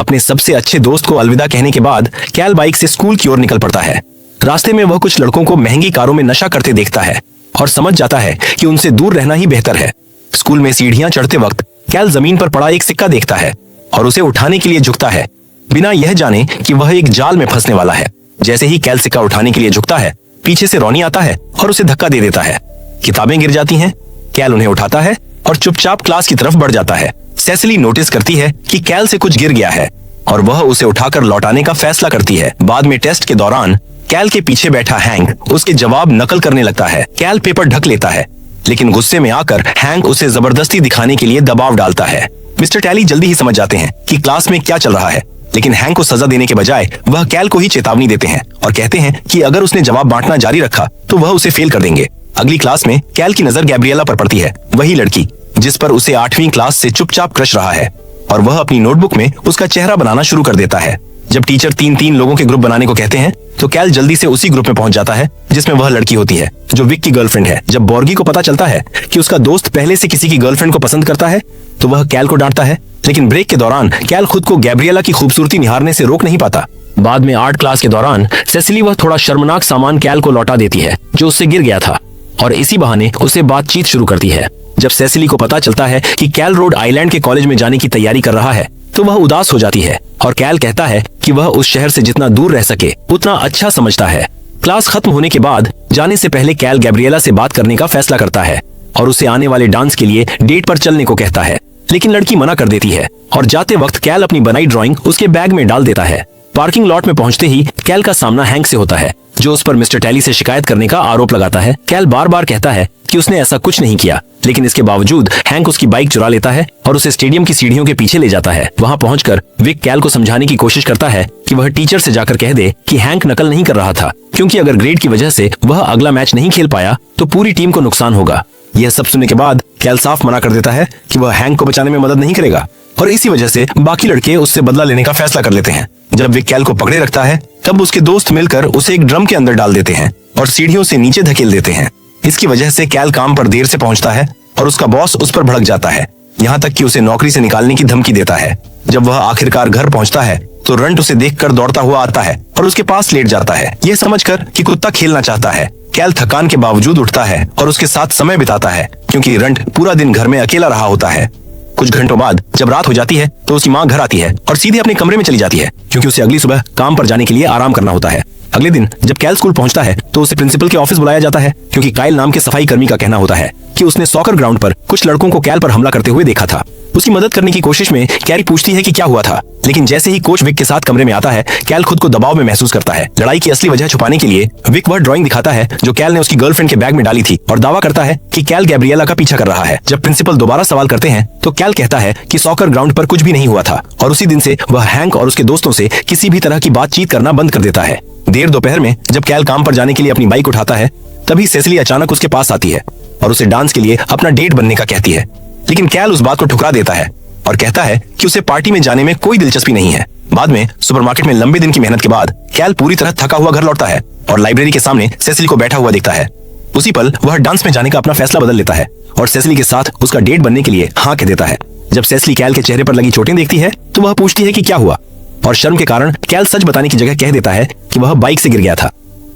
अपने सबसे अच्छे दोस्त को अलविदा कहने के बाद कैल बाइक से स्कूल की ओर निकल पड़ता है। रास्ते में वह कुछ लड़कों को महंगी कारों में नशा करते देखता है और समझ जाता है कि उनसे दूर रहना ही बेहतर है। स्कूल में सीढ़ियां चढ़ते वक्त कैल जमीन पर पड़ा एक सिक्का देखता है और उसे उठाने के लिए झुकता है, बिना यह जाने कि वह एक जाल में फंसने वाला है। जैसे ही कैल सिक्का उठाने के लिए झुकता है, पीछे से रॉनी आता है और उसे धक्का दे देता है। किताबें गिर जाती हैं। कैल उन्हें उठाता है और चुपचाप क्लास की तरफ बढ़ जाता है। सेसिली नोटिस करती है कि कैल से कुछ गिर गया है और वह उसे उठाकर लौटाने का फैसला करती है। बाद में टेस्ट के दौरान कैल के पीछे बैठा हैंक उसके जवाब नकल करने लगता है। कैल पेपर ढक लेता है, लेकिन गुस्से में आकर हैंक उसे जबरदस्ती दिखाने के लिए दबाव डालता है। मिस्टर टैली जल्दी ही समझ जाते हैं कि क्लास में क्या चल रहा है, लेकिन हैंक को सजा देने के बजाय वह कैल को ही चेतावनी देते हैं और कहते हैं कि अगर उसने जवाब बांटना जारी रखा तो वह उसे फेल कर देंगे। अगली क्लास में कैल की नजर गैब्रिएला पर पड़ती है, वही लड़की जिस पर उसे 8वीं क्लास से चुपचाप क्रश रहा है, और वह अपनी नोटबुक में उसका चेहरा बनाना शुरू कर देता है। जब टीचर 3-3 लोगों के ग्रुप बनाने को कहते हैं तो कैल जल्दी से उसी ग्रुप में पहुंच जाता है जिसमें वह लड़की होती है जो विक की गर्लफ्रेंड है। जब बॉर्गी को पता चलता है कि उसका दोस्त पहले से किसी की गर्लफ्रेंड को पसंद करता है तो वह कैल को डांटता है, लेकिन ब्रेक के दौरान कैल खुद को गैब्रिएला की खूबसूरती निहारने से रोक नहीं पाता। बाद में आर्ट क्लास के दौरान सेसिली वह थोड़ा शर्मनाक सामान कैल को लौटा देती है जो उससे गिर गया था, और इसी बहाने उसे बातचीत शुरू करती है। जब सेसिली को पता चलता है कि कैल रोड आइलैंड के कॉलेज में जाने की तैयारी कर रहा है तो वह उदास हो जाती है और कैल कहता है कि वह उस शहर से जितना दूर रह सके उतना अच्छा समझता है। क्लास खत्म होने के बाद जाने से पहले कैल गैब्रिएला से बात करने का फैसला करता है और उसे आने वाले डांस के लिए डेट पर चलने को कहता है, लेकिन लड़की मना कर देती है और जाते वक्त कैल अपनी बनाई ड्राइंग उसके बैग में डाल देता है। पार्किंग लॉट में पहुंचते ही कैल का सामना हैंक से होता है जो उस पर मिस्टर टैली से शिकायत करने का आरोप लगाता है। कैल बार बार कहता है कि उसने ऐसा कुछ नहीं किया, लेकिन इसके बावजूद हैंक उसकी बाइक चुरा लेता है और उसे स्टेडियम की सीढ़ियों के पीछे ले जाता है। वहां पहुंचकर विक कैल को समझाने की कोशिश करता है कि वह टीचर से जाकर कह दे कि हैंक नकल नहीं कर रहा था, क्योंकि अगर ग्रेड की वजह से वह अगला मैच नहीं खेल पाया तो पूरी टीम को नुकसान होगा। यह सब सुनने के बाद कैल साफ मना कर देता है कि वह हैंक को बचाने में मदद नहीं करेगा, और इसी वजह से बाकी लड़के उससे बदला लेने का फैसला कर लेते हैं। जब विक कैल को पकड़े रखता है तब उसके दोस्त मिलकर उसे एक ड्रम के अंदर डाल देते हैं और सीढ़ियों से नीचे धकेल देते हैं। इसकी वजह से कैल काम पर देर से पहुंचता है और उसका बॉस उस पर भड़क जाता है, यहाँ तक कि उसे नौकरी से निकालने की धमकी देता है। जब वह आखिरकार घर पहुंचता है तो रंट उसे देखकर दौड़ता हुआ आता है और उसके पास लेट जाता है, यह समझकर कि कुत्ता खेलना चाहता है। कैल थकान के बावजूद उठता है और उसके साथ समय बिताता है, क्योंकि रंट पूरा दिन घर में अकेला रहा होता है। कुछ घंटों बाद जब रात हो जाती है तो उसकी माँ घर आती है और सीधे अपने कमरे में चली जाती है, क्योंकि उसे अगली सुबह काम पर जाने के लिए आराम करना होता है। अगले दिन जब कैल स्कूल पहुंचता है तो उसे प्रिंसिपल के ऑफिस बुलाया जाता है, क्योंकि काइल नाम के सफाई कर्मी का कहना होता है कि उसने सॉकर ग्राउंड पर कुछ लड़कों को कैल पर हमला करते हुए देखा था। उसकी मदद करने की कोशिश में कैरी पूछती है कि क्या हुआ था, लेकिन जैसे ही कोच विक के साथ कमरे में आता है कैल खुद को दबाव में महसूस करता है। लड़ाई की असली वजह छुपाने के लिए विक वह ड्राइंग दिखाता है जो कैल ने उसकी गर्लफ्रेंड के बैग में डाली थी और दावा करता है कि कैल गैब्रिएला का पीछा कर रहा है। जब प्रिंसिपल दोबारा सवाल करते हैं तो कैल कहता है कि सॉकर ग्राउंड पर कुछ भी नहीं हुआ था, और उसी दिन से वह हैंक और उसके दोस्तों से किसी भी तरह की बातचीत करना बंद कर देता है। देर दोपहर में जब कैल काम पर जाने के लिए अपनी बाइक उठाता है तभी सेसिली अचानक उसके पास आती है और उसे डांस के लिए अपना डेट बनने का कहती है, लेकिन कैल उस बात को ठुकरा देता है और कहता है कि उसे पार्टी में जाने में कोई दिलचस्पी नहीं है। बाद में सुपरमार्केट में लंबे दिन की मेहनत के बाद कैल पूरी तरह थका हुआ घर लौटता है और लाइब्रेरी के सामने सेसिली को बैठा हुआ देखता है। उसी पल वह डांस में जाने का अपना फैसला बदल लेता है और सेसिली के साथ उसका डेट बनने के लिए हाँ कह देता है। जब सेसिली कैल के चेहरे पर लगी चोटें देखती है तो वह पूछती है कि क्या हुआ, और शर्म के कारण कैल सच बताने की जगह कह देता है कि वह बाइक से गिर गया था।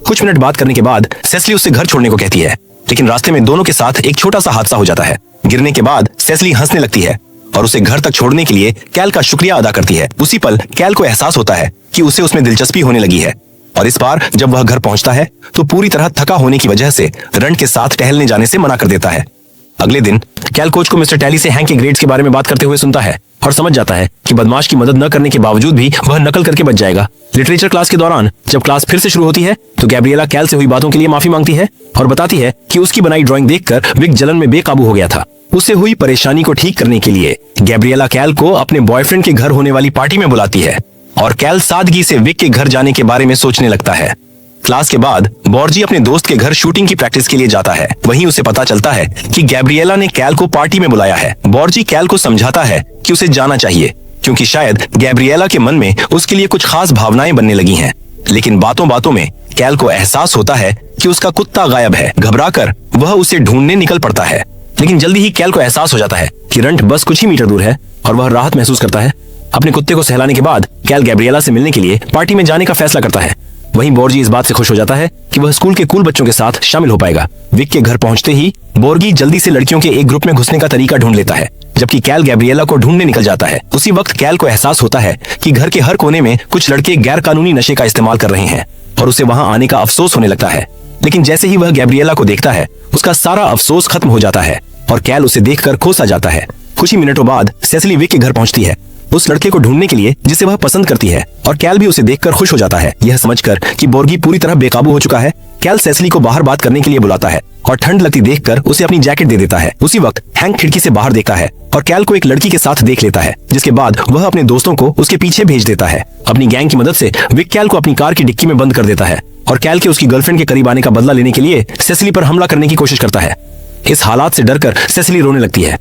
कुछ मिनट बात करने के बाद सेसिली उससे घर छोड़ने को कहती है, लेकिन रास्ते में दोनों के साथ एक छोटा सा हादसा हो जाता है। गिरने के बाद सेसिली हंसने लगती है और उसे घर तक छोड़ने के लिए कैल का शुक्रिया अदा करती है। उसी पल कैल को एहसास होता है कि उसे उसमें दिलचस्पी होने लगी है, और इस बार जब वह घर पहुंचता है तो पूरी तरह थका होने की वजह से रंट के साथ टहलने जाने से मना कर देता है। अगले दिन कैल कोच को मिस्टर टैली से हैंक के ग्रेड्स के बारे में बात करते हुए सुनता है और समझ जाता है कि बदमाश की मदद न करने के बावजूद भी वह नकल करके बच जाएगा। लिटरेचर क्लास के दौरान जब क्लास फिर से शुरू होती है तो गैब्रिएला कैल से हुई बातों के लिए माफी मांगती है और बताती है कि उसकी बनाई ड्राइंग देखकर विक जलन में बेकाबू हो गया था। उससे हुई परेशानी को ठीक करने के लिए गैब्रिएला कैल को अपने बॉयफ्रेंड के घर होने वाली पार्टी में बुलाती है और कैल सादगी से विक के घर जाने के बारे में सोचने लगता है। क्लास के बाद बॉर्जी अपने दोस्त के घर शूटिंग की प्रैक्टिस के लिए जाता है। वहीं उसे पता चलता है कि गैब्रिएला ने कैल को पार्टी में बुलाया है। बॉर्जी कैल को समझाता है कि उसे जाना चाहिए, क्योंकि शायद गैब्रिएला के मन में उसके लिए कुछ खास भावनाएं बनने लगी हैं। लेकिन बातों बातों में कैल को एहसास होता है कि उसका कुत्ता गायब है। घबराकर वह उसे ढूंढने निकल पड़ता है, लेकिन जल्दी ही कैल को एहसास हो जाता है कि रंट बस कुछ ही मीटर दूर है और वह राहत महसूस करता है। अपने कुत्ते को सहलाने के बाद कैल गैब्रिएला से मिलने के लिए पार्टी में जाने का फैसला करता है। वहीं बोर्गी इस बात से खुश हो जाता है कि वह स्कूल के कूल बच्चों के साथ शामिल हो पाएगा। विक के घर पहुंचते ही बोर्गी जल्दी से लड़कियों के एक ग्रुप में घुसने का तरीका ढूंढ लेता है, जबकि कैल गैब्रिएला को ढूंढने निकल जाता है। उसी वक्त कैल को एहसास होता है कि घर के हर कोने में कुछ लड़के गैर कानूनी नशे का इस्तेमाल कर रहे हैं और उसे वहां आने का अफसोस होने लगता है। लेकिन जैसे ही वह गैब्रिएला को देखता है, उसका सारा अफसोस खत्म हो जाता है और कैल उसे देखकर खुश आ जाता है। कुछ ही मिनटों बाद सेसिली विक के घर पहुंचती है, उस लड़के को ढूंढने के लिए जिसे वह पसंद करती है, और कैल भी उसे देखकर खुश हो जाता है। यह समझकर कि बोर्गी पूरी तरह बेकाबू हो चुका है, कैल सेसिली को बाहर बात करने के लिए बुलाता है और ठंड लगती देखकर उसे अपनी जैकेट दे देता है। उसी वक्त हैंक खिड़की से बाहर देखता है और कैल को एक लड़की के साथ देख लेता है, जिसके बाद वह अपने दोस्तों को उसके पीछे भेज देता है। अपनी गैंग की मदद से विक कैल को अपनी कार की डिक्की में बंद कर देता है और कैल के उसकी गर्लफ्रेंड के करीब आने का बदला लेने के लिए सेसिली पर हमला करने की कोशिश करता है। इस हालात से डरकर सेसिली रोने लगती है।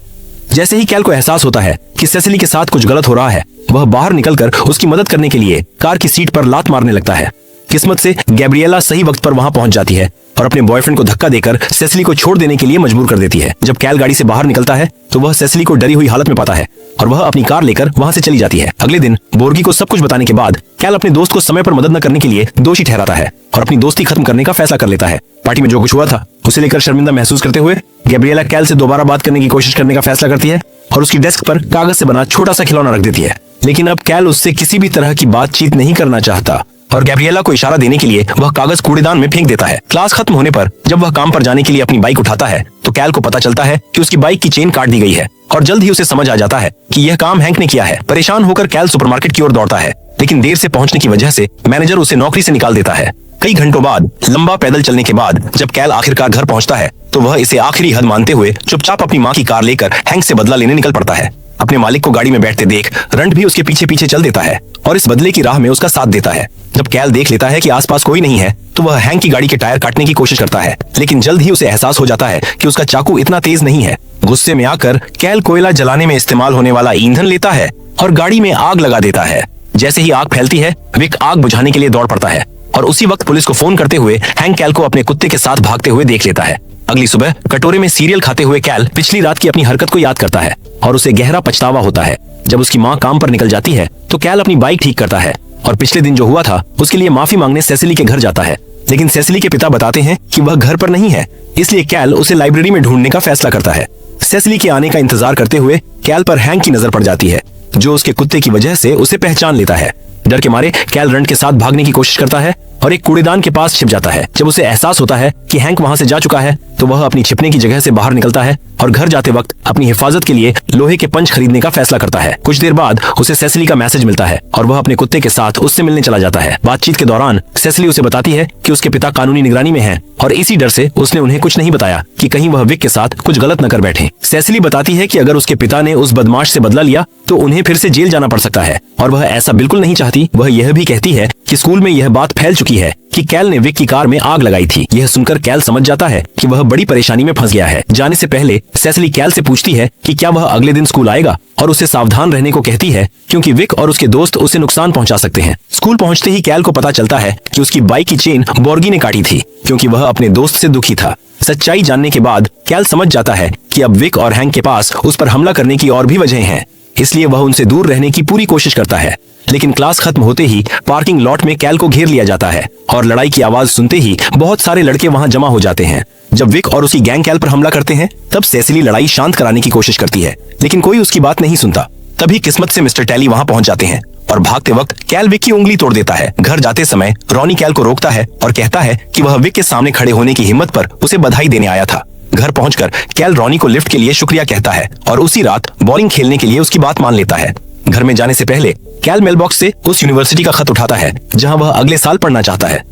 जैसे ही कैल को एहसास होता है कि सेसिली के साथ कुछ गलत हो रहा है, वह बाहर निकलकर उसकी मदद करने के लिए कार की सीट पर लात मारने लगता है। किस्मत से गैब्रिएला सही वक्त पर वहां पहुंच जाती है और अपने बॉयफ्रेंड को धक्का देकर सेसिली को छोड़ देने के लिए मजबूर कर देती है। जब कैल गाड़ी से बाहर निकलता है तो वह सेसिली को डरी हुई हालत में पाता है और वह अपनी कार लेकर वहां से चली जाती है। अगले दिन बोर्गी को सब कुछ बताने के बाद कैल अपने दोस्त को समय पर मदद न करने के लिए दोषी ठहराता है और अपनी दोस्ती खत्म करने का फैसला कर लेता है। पार्टी में जो कुछ हुआ था उसे लेकर शर्मिंदा महसूस करते हुए गैब्रिएला कैल से दोबारा बात करने की कोशिश करने का फैसला करती है और उसकी डेस्क पर कागज से बना छोटा सा खिलौना रख देती है। लेकिन अब कैल उससे किसी भी तरह की बातचीत नहीं करना चाहता और गैब्रिएला को इशारा देने के लिए वह कागज कूड़ेदान में फेंक देता है। क्लास खत्म होने पर जब वह काम पर जाने के लिए अपनी बाइक उठाता है तो कैल को पता चलता है कि उसकी बाइक की चेन काट दी गई है और जल्द ही उसे समझ आ जाता है कि यह काम हैंक ने किया है। परेशान होकर कैल सुपरमार्केट की ओर दौड़ता है, लेकिन देर से पहुंचने की वजह से मैनेजर उसे नौकरी से निकाल देता है। कई घंटों बाद लंबा पैदल चलने के बाद जब कैल आखिरकार घर पहुंचता है तो वह इसे आखिरी हद मानते हुए चुपचाप अपनी माँ की कार लेकर हैंक से बदला लेने निकल पड़ता है। अपने मालिक को गाड़ी में बैठते देख रंट भी उसके पीछे पीछे चल देता है और इस बदले की राह में उसका साथ देता है। जब कैल देख लेता है कि आसपास कोई नहीं है तो वह हैंक की गाड़ी के टायर काटने की कोशिश करता है, लेकिन जल्द ही उसे एहसास हो जाता है कि उसका चाकू इतना तेज नहीं है। गुस्से में आकर कैल कोयला जलाने में इस्तेमाल होने वाला ईंधन लेता है और गाड़ी में आग लगा देता है। जैसे ही आग फैलती है, विक आग बुझाने के लिए दौड़ पड़ता है और उसी वक्त पुलिस को फोन करते हुए हैंक कैल को अपने कुत्ते के साथ भागते हुए देख लेता है। अगली सुबह कटोरे में सीरियल खाते हुए कैल पिछली रात की अपनी हरकत को याद करता है और उसे गहरा पछतावा होता है। जब उसकी माँ काम पर निकल जाती है तो कैल अपनी बाइक ठीक करता है और पिछले दिन जो हुआ था उसके लिए माफी मांगने सेसिली के घर जाता है, लेकिन सेसिली के पिता बताते हैं कि वह घर पर नहीं है, इसलिए कैल उसे लाइब्रेरी में ढूंढने का फैसला करता है। सेसिली के आने का इंतजार करते हुए कैल पर हैंक की नजर पड़ जाती है, जो उसके कुत्ते की वजह से उसे पहचान लेता है। डर के मारे कैल रंट के साथ भागने की कोशिश करता है और एक कूड़ेदान के पास छिप जाता है। जब उसे एहसास होता है कि हैंक वहां से जा चुका है तो वह अपनी छिपने की जगह से बाहर निकलता है और घर जाते वक्त अपनी हिफाजत के लिए लोहे के पंच खरीदने का फैसला करता है। कुछ देर बाद उसे सेसिली का मैसेज मिलता है और वह अपने कुत्ते के साथ उससे मिलने चला जाता है। बातचीत के दौरान सेसिली उसे बताती है कि उसके पिता कानूनी निगरानी में हैं और इसी डर से उसने उन्हें कुछ नहीं बताया कि कहीं वह विक के साथ कुछ गलत न कर बैठे। सेसिली बताती है कि अगर उसके पिता ने उस बदमाश से बदला लिया तो उन्हें फिर से जेल जाना पड़ सकता है और वह ऐसा बिल्कुल नहीं चाहती। वह यह भी कहती है कि स्कूल में यह बात फैल चुकी है कि कैल ने विक की कार में आग लगाई थी। यह सुनकर कैल समझ जाता है कि वह बड़ी परेशानी में फंस गया है। जाने से पहले सेसिली कैल से पूछती है कि क्या वह अगले दिन स्कूल आएगा और उसे सावधान रहने को कहती है क्योंकि विक और उसके दोस्त उसे नुकसान पहुंचा सकते हैं। स्कूल पहुंचते ही कैल को पता चलता है कि उसकी बाइक की चेन बोर्गी ने काटी थी क्योंकि वह अपने दोस्त से दुखी था। सच्चाई जानने के बाद कैल समझ जाता है कि अब विक और हैंक के पास उस पर हमला करने की और भी वजह हैं, इसलिए वह उनसे दूर रहने की पूरी कोशिश करता है। लेकिन क्लास खत्म होते ही पार्किंग लॉट में कैल को घेर लिया जाता है और लड़ाई की आवाज सुनते ही बहुत सारे लड़के वहां जमा हो जाते हैं। जब विक और उसकी गैंग कैल पर हमला करते हैं तब सेसिली लड़ाई शांत कराने की कोशिश करती है, लेकिन कोई उसकी बात नहीं सुनता। तभी किस्मत से मिस्टर टैली वहां पहुंच जाते हैं और भागते वक्त कैल विक की उंगली तोड़ देता है। घर जाते समय रॉनी कैल को रोकता है और कहता है कि वह विक के सामने खड़े होने की हिम्मत पर उसे बधाई देने आया था। घर पहुंचकर कैल रॉनी को लिफ्ट के लिए शुक्रिया कहता है और उसी रात बॉलिंग खेलने के लिए उसकी बात मान लेता है। घर में जाने से पहले कैल मेलबॉक्स से उस यूनिवर्सिटी का खत उठाता है जहां वह अगले साल पढ़ना चाहता है।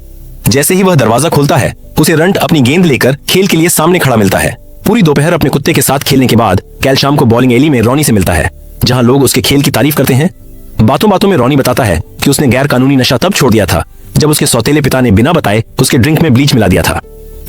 जैसे ही वह दरवाजा खोलता है उसे रंट अपनी गेंद लेकर खेल के लिए सामने खड़ा मिलता है। पूरी दोपहर अपने कुत्ते के साथ खेलने के बाद कैल शाम को बॉलिंग एली में रॉनी से मिलता है जहां लोग उसके खेल की तारीफ करते हैं। बातों बातों में रॉनी बताता है कि उसने गैर कानूनी नशा तब छोड़ दिया था जब उसके सौतेले पिता ने बिना बताए उसके ड्रिंक में ब्लीच मिला दिया था।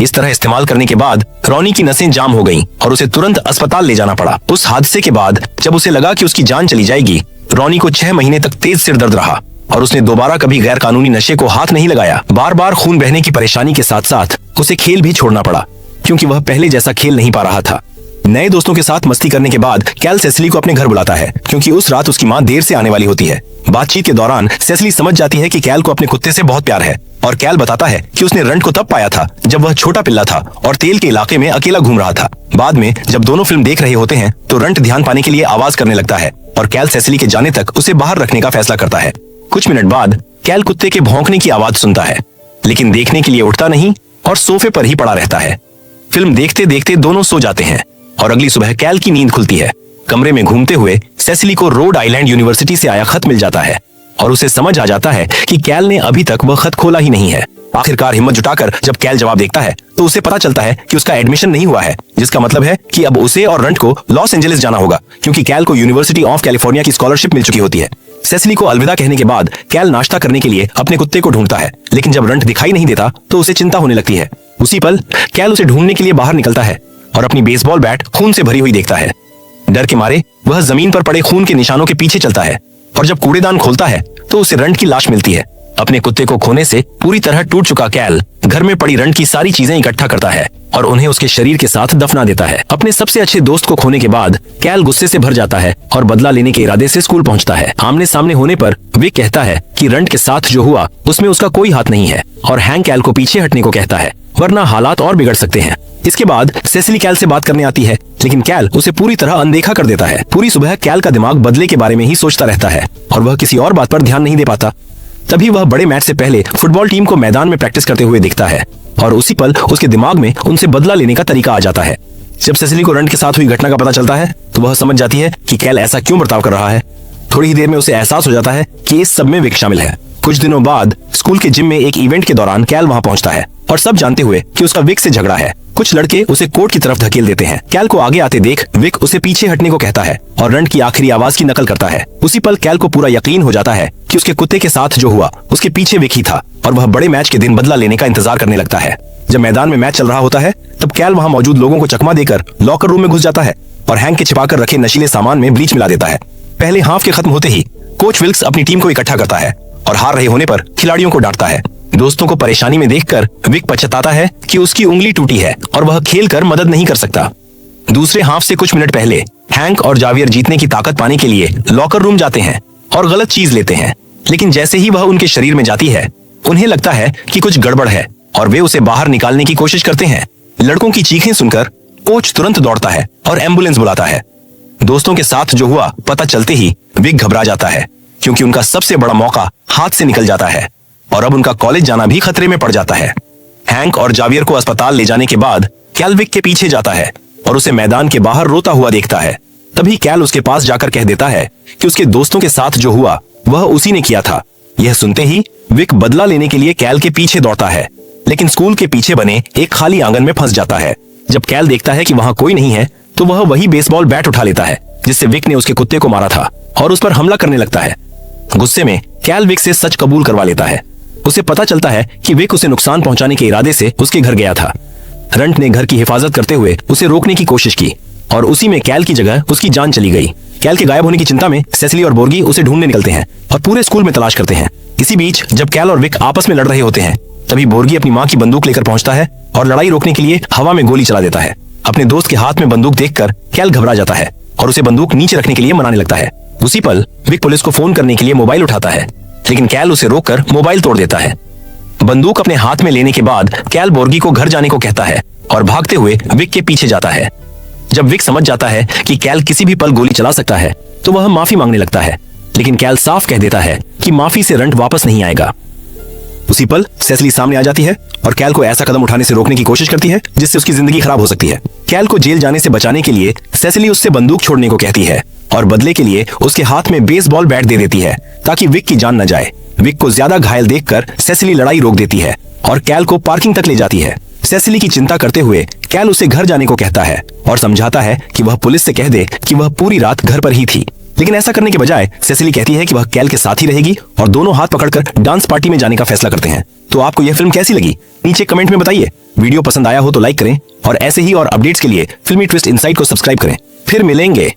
इस तरह इस्तेमाल करने के बाद रॉनी की नसें जाम हो गईं और उसे तुरंत अस्पताल ले जाना पड़ा। उस हादसे के बाद जब उसे लगा कि उसकी जान चली जाएगी, रॉनी को 6 महीने तक तेज सिर दर्द रहा और उसने दोबारा कभी गैर कानूनी नशे को हाथ नहीं लगाया। बार बार खून बहने की परेशानी के साथ साथ उसे खेल भी छोड़ना पड़ा क्योंकि वह पहले जैसा खेल नहीं पा रहा था। नए दोस्तों के साथ मस्ती करने के बाद कैल सेसिली को अपने घर बुलाता है, क्योंकि उस रात उसकी माँ देर से आने वाली होती है। बातचीत के दौरान सेसिली समझ जाती है कि कैल को अपने कुत्ते से बहुत प्यार है, और कैल बताता है कि उसने रंट को तब पाया था जब वह छोटा पिल्ला था और तेल के इलाके में अकेला घूम रहा था। बाद में जब दोनों फिल्म देख रहे होते हैं तो रंट ध्यान पाने के लिए आवाज करने लगता है और कैल सेसिली के जाने तक उसे बाहर रखने का फैसला करता है। कुछ मिनट बाद कैल कुत्ते के भौंकने की आवाज सुनता है, लेकिन देखने के लिए उठता नहीं और सोफे पर ही पड़ा रहता है। फिल्म देखते देखते दोनों सो जाते हैं और अगली सुबह कैल की नींद खुलती है। कमरे में घूमते हुए सेसिली को रोड आइलैंड यूनिवर्सिटी से आया खत मिल जाता है और उसे समझ आ जाता है कि कैल ने अभी तक वह खत खोला ही नहीं है। आखिरकार हिम्मत जुटाकर जब कैल जवाब देखता है तो उसे पता चलता है कि उसका एडमिशन नहीं हुआ है, जिसका मतलब है कि अब उसे और रंट को लॉस एंजलिस जाना होगा, क्योंकि कैल को यूनिवर्सिटी ऑफ कैलिफोर्निया की स्कॉलरशिप मिल चुकी होती है। सेसिली को अलविदा कहने के बाद कैल नाश्ता करने के लिए अपने कुत्ते को ढूंढता है, लेकिन जब रंट दिखाई नहीं देता तो उसे चिंता होने लगती है। उसी पल कैल उसे ढूंढने के लिए बाहर निकलता है और अपनी बेसबॉल बैट खून से भरी हुई देखता है। डर के मारे वह जमीन पर पड़े खून के निशानों के पीछे चलता है और जब कूड़ेदान खोलता है तो उसे रंट की लाश मिलती है। अपने कुत्ते को खोने से पूरी तरह टूट चुका कैल घर में पड़ी रंट की सारी चीजें इकट्ठा करता है और उन्हें उसके शरीर के साथ दफना देता है। अपने सबसे अच्छे दोस्त को खोने के बाद कैल गुस्से से भर जाता है और बदला लेने के इरादे से स्कूल पहुंचता है। आमने सामने होने पर विक कहता है कि रंट के साथ जो हुआ उसमें उसका कोई हाथ नहीं है और हैंक कैल को पीछे हटने को कहता है, वरना हालात और बिगड़ सकते हैं। इसके बाद सेसिली कैल से बात करने आती है, लेकिन कैल उसे पूरी तरह अनदेखा कर देता है। पूरी सुबह कैल का दिमाग बदले के बारे में ही सोचता रहता है और वह किसी और बात पर ध्यान नहीं दे पाता। तभी वह बड़े मैच से पहले फुटबॉल टीम को मैदान में प्रैक्टिस करते हुए दिखता है और उसी पल उसके दिमाग में उनसे बदला लेने का तरीका आ जाता है। जब सेसिली को रंट के साथ हुई घटना का पता चलता है तो वह समझ जाती है कि कैल ऐसा क्यों बर्ताव कर रहा है। थोड़ी ही देर में उसे एहसास हो जाता है कि इस सब में विक शामिल है। कुछ दिनों बाद स्कूल के जिम में एक इवेंट के दौरान कैल वहां पहुंचता है और सब जानते हुए कि उसका विक से झगड़ा है। कुछ लड़के उसे कोर्ट की तरफ धकेल देते हैं। कैल को आगे आते देख विक उसे पीछे हटने को कहता है और रंट की आखिरी आवाज की नकल करता है। उसी पल कैल को पूरा यकीन हो जाता है कि उसके कुत्ते के साथ जो हुआ उसके पीछे विक ही था और वह बड़े मैच के दिन बदला लेने का इंतजार करने लगता है। जब मैदान में मैच चल रहा होता है तब कैल वहां मौजूद लोगों को चकमा देकर लॉकर रूम में घुस जाता है और हैंक के छिपाकर रखे नशीले सामान में ब्लीच मिला देता है। पहले हाफ के खत्म होते ही कोच विल्क्स अपनी टीम को इकट्ठा करता है और हार रहे होने पर खिलाड़ियों को डांटता है। दोस्तों को परेशानी में देखकर विक पछताता है कि उसकी उंगली टूटी है और वह खेल कर मदद नहीं कर सकता। दूसरे हाफ से कुछ मिनट पहले हैंक और जावियर जीतने की ताकत पाने के लिए लॉकर रूम जाते हैं और गलत चीज लेते हैं, लेकिन जैसे ही वह उनके शरीर में जाती है उन्हें लगता है कि कुछ गड़बड़ है और वे उसे बाहर निकालने की कोशिश करते हैं। लड़कों की चीखें सुनकर कोच तुरंत दौड़ता है और एम्बुलेंस बुलाता है। दोस्तों के साथ जो हुआ पता चलते ही विक घबरा जाता है, क्योंकि उनका सबसे बड़ा मौका हाथ से निकल जाता है और अब उनका कॉलेज जाना भी खतरे में पड़ जाता है। हैंक और जावियर को अस्पताल ले जाने के बाद कैल विक के पीछे जाता है और उसे मैदान के बाहर रोता हुआ देखता है। तभी कैल उसके पास जाकर कह देता है कि उसके दोस्तों के साथ जो हुआ वह उसी ने किया था। यह सुनते ही विक बदला लेने के लिए कैल के पीछे दौड़ता है, लेकिन स्कूल के पीछे बने एक खाली आंगन में फंस जाता है। जब कैल देखता है कि वहां कोई नहीं है तो वह वही बेसबॉल बैट उठा लेता है जिससे विक ने उसके कुत्ते को मारा था और उस पर हमला करने लगता है। गुस्से में कैल विक से सच कबूल करवा लेता है। उसे पता चलता है कि विक उसे नुकसान पहुंचाने के इरादे से उसके घर गया था। रंट ने घर की हिफाजत करते हुए उसे रोकने की कोशिश की और उसी में कैल की जगह उसकी जान चली गई। कैल के गायब होने की चिंता में सेसिली और बोर्गी उसे ढूंढने निकलते हैं और पूरे स्कूल में तलाश करते हैं। इसी बीच जब कैल और विक आपस में लड़ रहे होते हैं तभी बोर्गी अपनी माँ की बंदूक लेकर पहुंचता है और लड़ाई रोकने के लिए हवा में गोली चला देता है। अपने दोस्त के हाथ में बंदूक देखकर कैल घबरा जाता है और उसे बंदूक नीचे रखने के लिए मनाने लगता है। उसी पल विक पुलिस को फोन करने के लिए मोबाइल उठाता है, लेकिन कैल उसे रोककर मोबाइल तोड़ देता है। बंदूक अपने हाथ में लेने के बाद कैल बोर्गी को घर जाने को कहता है और भागते हुए विक के पीछे जाता है। जब विक समझ जाता है कि कैल किसी भी पल गोली चला सकता है तो वह माफी मांगने लगता है, लेकिन कैल साफ कह देता है कि माफी से रंट वापस नहीं आएगा। उसी पल सेसिली सामने आ जाती है और कैल को ऐसा कदम उठाने से रोकने की कोशिश करती है जिससे उसकी जिंदगी खराब हो सकती है। कैल को जेल जाने से बचाने के लिए सेसिली उससे बंदूक छोड़ने को कहती है और बदले के लिए उसके हाथ में बेसबॉल बैट दे देती है ताकि विक की जान न जाए। विक को ज्यादा घायल देखकर सेसिली लड़ाई रोक देती है और कैल को पार्किंग तक ले जाती है। सेसिली की चिंता करते हुए कैल उसे घर जाने को कहता है और समझाता है कि वह पुलिस से कह दे कि वह पूरी रात घर पर ही थी, लेकिन ऐसा करने के बजाय सेसिली कहती है कि वह कैल के साथ ही रहेगी और दोनों हाथ पकड़कर डांस पार्टी में जाने का फैसला करते हैं। तो आपको यह फिल्म कैसी लगी नीचे कमेंट में बताइए। वीडियो पसंद आया हो तो लाइक करें और ऐसे ही और अपडेट्स के लिए फिल्मी ट्विस्ट इनसाइट को सब्सक्राइब करें। फिर मिलेंगे।